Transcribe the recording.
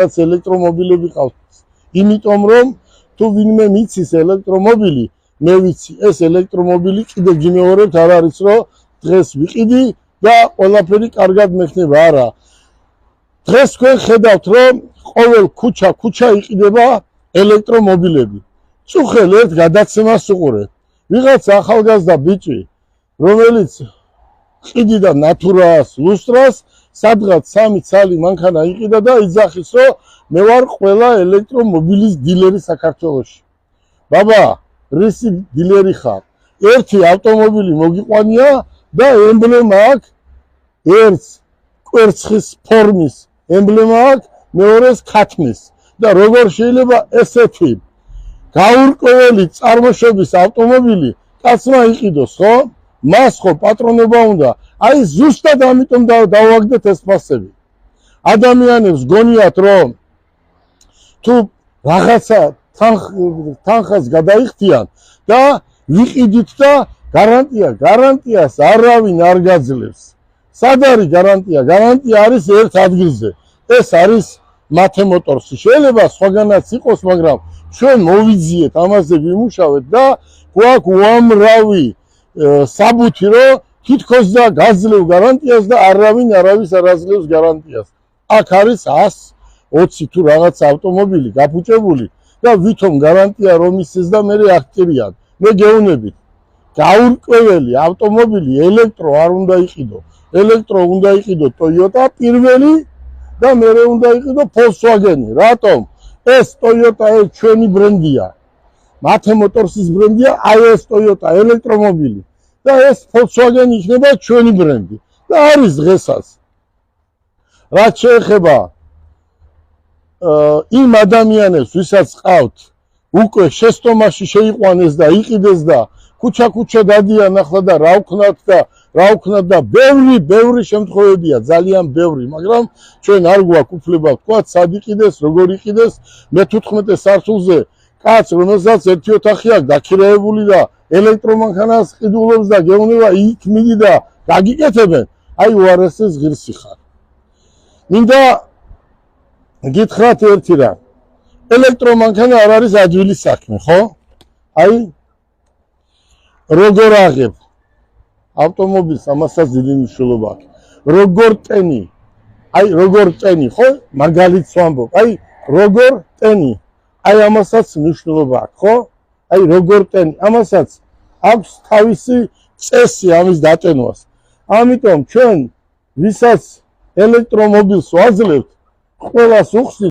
რაც ელექტრომობილები ყავს. იმიტომ რომ თუ ვინმე მიცის ელექტრომობილი, მე ვიცი, ეს ელექტრომობილი კიდე გიმეორებთ არ არის რომ დღეს ვიყიდი და ყველაფერი კარგად მექნება, არა. დღეს თქვენ ხედავთ რომ ყოველ ქუჩა იყიდება ელექტრომობილები. წუხელ ერთ გადაცემას უყურეთ. ვიღაც ახალგაზრდა ბიჭი, რომელიც ყიდიდა ნატურას, ლუსტრას, სადღაც 3 ცალი მანქანა იყიდა და იძახის რომ მე ვარ ყველა ელექტრომობილის დილერი საქართველოში. ბაბა, რისი დილერი ხარ? ერთი ავტომობილი მოგიყვანია და ემბლემა აქვს ერთს კვერცხის ფორმის ემბლემა აქვს, მეორეს ქათმის და როგორ შეიძლება ესეთი გაურკვეველი წარმოშობის ავტომობილი კაცმა იყიდოს, ხო? მას ხო პატრონობა უნდა. აი ზუსტად ამიტომ დავაგდეთ ეს ფასები. ადამიანებს გონიათ რომ თუ რაღაცა თანხას გადაიხდიან და ვიყიდით და გარანტიას არავინ არ გაძლევს. სად არის გარანტია? გარანტია არის ერთ ადგილზე. ეს არის მათე მოტორსი. შეიძლება სხვაგანაც იყოს, მაგრამ ჩვენ მოვიძიეთ, ამაზე ვიმუშავეთ და გვაქვს უამრავი საბუთი, რომ თითქოს და გაძლევ გარანტიას და არავინ არავის არ აძლევს გარანტიას. აქ არის 120 თუ რაღაც ავტომობილი გაფუჭებული და ვითომ გარანტია რომ ისეს და მე აქტირიან. მე გეუბნებით, გაურკვეველი ავტომობილი ელექტრო არ უნდა იყიდო. ელექტრო უნდა იყიდო Toyota პირველი და მერე უნდა იყიდო Volkswagen. რატომ? ეს Toyota ეს ჩვენი ბრენდია. მათე მოტორსის ბრენდია, აი ეს Toyota ელექტრომობილი. და ეს Volkswagen იქნება ჩვენი ბრენდი. და არის დღესაც. რაც შეეხება იმ ადამიანებს, ვისაც ყავთ უკვე შეცდომაში შეიყვანეს და იყიდეს და ქუჩა დადიან ახლა და რა ვქნათ და ბევრი შემთხვევებია, ძალიან ბევრი, მაგრამ ჩვენ არ გვაქვს უფლება ვთქვათ, სად იყიდეს, როგორ იყიდეს. მე-15 სართულზე კაც, რომელსაც ერთი ოთახი აქვს დაქირავებული და ელექტრომანქანას ყიდულობს და გეუბნება იქ მიდი და გაგიკეთებენ, აი უარესეს ღირსი ხარ. მინდა გითხრათ ერთი რამ. ელექტრომანქანა არ არის ადვილის საქმე, ხო? აი როგორ აღებ ავტომობილს, ამასაც დიდი მნიშვნელობა აქვს. როგორ ტენი, ხო? მაგალითს ვამბობ. აი როგორ ტენი, აი ამასაც მნიშვნელობა აქვს, ხო? აი როგორ ტენი, ამასაც აქვს თავისი წესი ამის დატენვას. ამიტომ ჩვენ ვისაც ელექტრომობილს ვაძლევთ, ყველას უხსნით